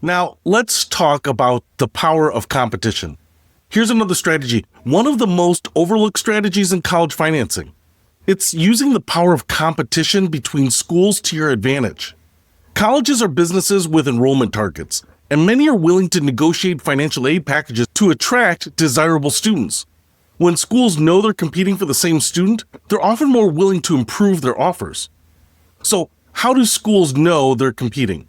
Now, let's talk about the power of competition. Here's another strategy, one of the most overlooked strategies in college financing. It's using the power of competition between schools to your advantage. Colleges are businesses with enrollment targets, and many are willing to negotiate financial aid packages to attract desirable students. When schools know they're competing for the same student, they're often more willing to improve their offers. So, how do schools know they're competing?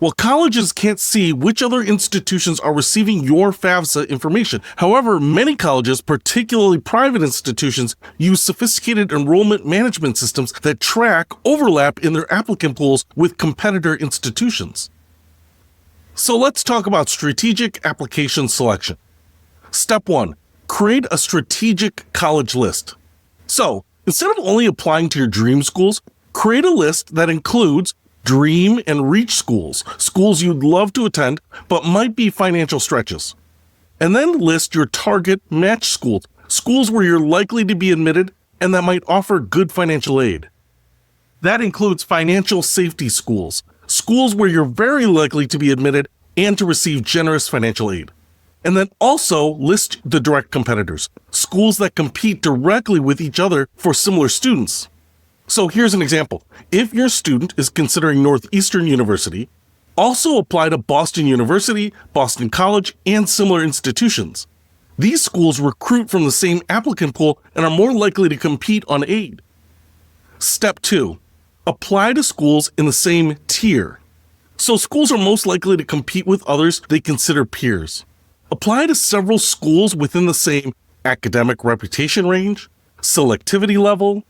Well, colleges can't see which other institutions are receiving your FAFSA information. However, many colleges, particularly private institutions, use sophisticated enrollment management systems that track overlap in their applicant pools with competitor institutions. So let's talk about strategic application selection. Step 1. Create a strategic college list. So, instead of only applying to your dream schools, create a list that includes dream and reach schools, schools you'd love to attend but might be financial stretches. And then list your target match schools, schools where you're likely to be admitted and that might offer good financial aid. That includes financial safety schools, schools where you're very likely to be admitted and to receive generous financial aid. And then also list the direct competitors, schools that compete directly with each other for similar students. So here's an example. If your student is considering Northeastern University, also apply to Boston University, Boston College, and similar institutions. These schools recruit from the same applicant pool and are more likely to compete on aid. Step 2. Apply to schools in the same tier. So schools are most likely to compete with others they consider peers. Apply to several schools within the same academic reputation range, selectivity level,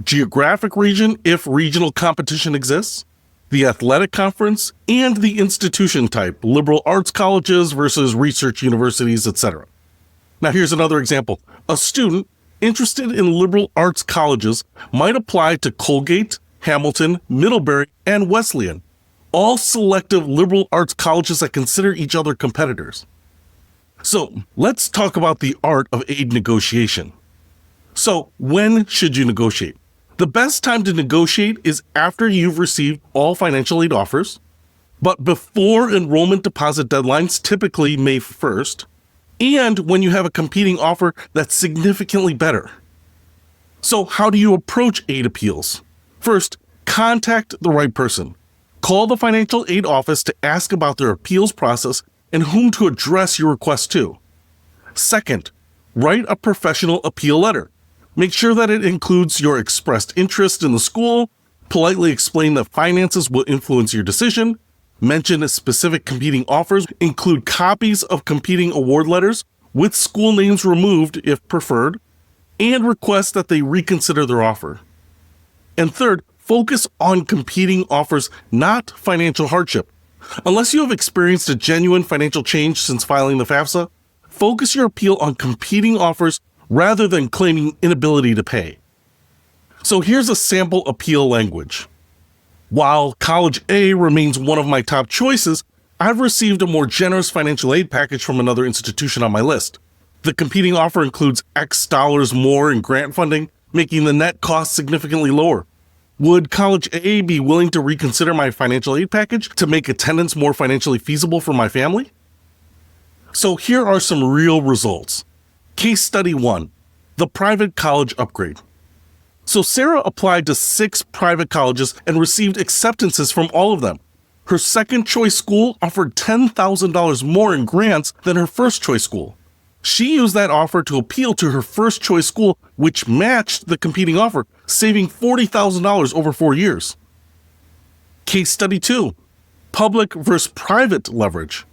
geographic region if regional competition exists, the athletic conference, and the institution type, liberal arts colleges versus research universities, etc. Now here's another example. A student interested in liberal arts colleges might apply to Colgate, Hamilton, Middlebury, and Wesleyan, all selective liberal arts colleges that consider each other competitors. So let's talk about the art of aid negotiation. So when should you negotiate? The best time to negotiate is after you've received all financial aid offers, but before enrollment deposit deadlines, typically May 1st, and when you have a competing offer that's significantly better. So how do you approach aid appeals? First, contact the right person. Call the financial aid office to ask about their appeals process and whom to address your request to. Second, write a professional appeal letter. Make sure that it includes your expressed interest in the school, politely explain that finances will influence your decision, mention specific competing offers, include copies of competing award letters with school names removed if preferred, and request that they reconsider their offer. And third, focus on competing offers, not financial hardship. Unless you have experienced a genuine financial change since filing the FAFSA, focus your appeal on competing offers rather than claiming inability to pay. So here's a sample appeal language. While College A remains one of my top choices, I've received a more generous financial aid package from another institution on my list. The competing offer includes X dollars more in grant funding, making the net cost significantly lower. Would College A be willing to reconsider my financial aid package to make attendance more financially feasible for my family? So here are some real results. Case study 1, the private college upgrade. So Sarah applied to 6 private colleges and received acceptances from all of them. Her second choice school offered $10,000 more in grants than her first choice school. She used that offer to appeal to her first choice school, which matched the competing offer, saving $40,000 over 4 years. Case study 2, public versus private leverage.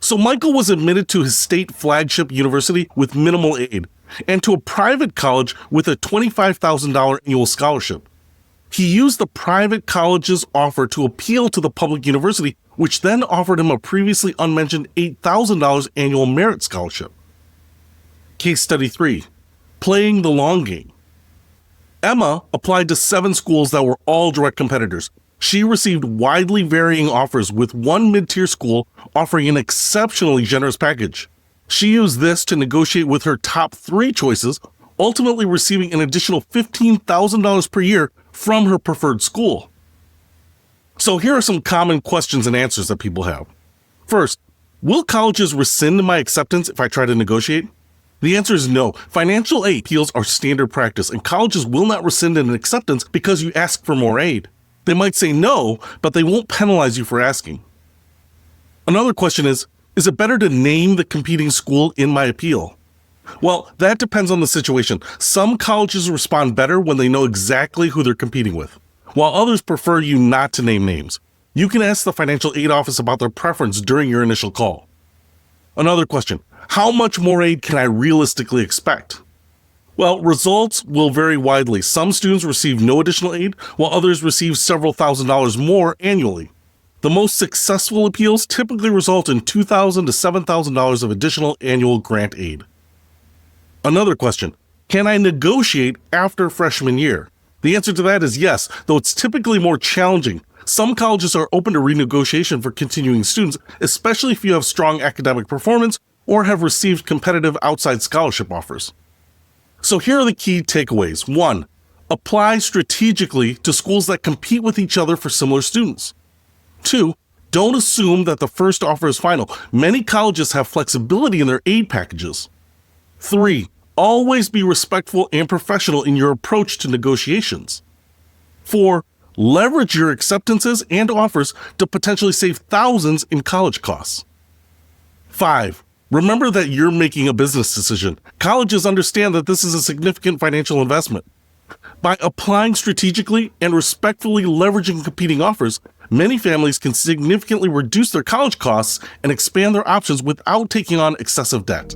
So Michael was admitted to his state flagship university with minimal aid and to a private college with a $25,000 annual scholarship. He used the private college's offer to appeal to the public university, which then offered him a previously unmentioned $8,000 annual merit scholarship. Case study 3, playing the long game. Emma applied to 7 schools that were all direct competitors. She received widely varying offers, with one mid-tier school offering an exceptionally generous package. She used this to negotiate with her top 3 choices, ultimately receiving an additional $15,000 per year from her preferred school. So here are some common questions and answers that people have. First, will colleges rescind my acceptance if I try to negotiate? The answer is no. Financial aid appeals are standard practice, and colleges will not rescind an acceptance because you ask for more aid. They might say no, but they won't penalize you for asking. Another question is it better to name the competing school in my appeal? Well, that depends on the situation. Some colleges respond better when they know exactly who they're competing with, while others prefer you not to name names. You can ask the financial aid office about their preference during your initial call. Another question, how much more aid can I realistically expect? Well, results will vary widely. Some students receive no additional aid, while others receive several $1,000s more annually. The most successful appeals typically result in $2,000 to $7,000 of additional annual grant aid. Another question, can I negotiate after freshman year? The answer to that is yes, though it's typically more challenging. Some colleges are open to renegotiation for continuing students, especially if you have strong academic performance or have received competitive outside scholarship offers. So here are the key takeaways. 1. Apply strategically to schools that compete with each other for similar students. 2. Don't assume that the first offer is final. Many colleges have flexibility in their aid packages. 3. Always be respectful and professional in your approach to negotiations. 4. Leverage your acceptances and offers to potentially save thousands in college costs. 5. Remember that you're making a business decision. Colleges understand that this is a significant financial investment. By applying strategically and respectfully leveraging competing offers, many families can significantly reduce their college costs and expand their options without taking on excessive debt.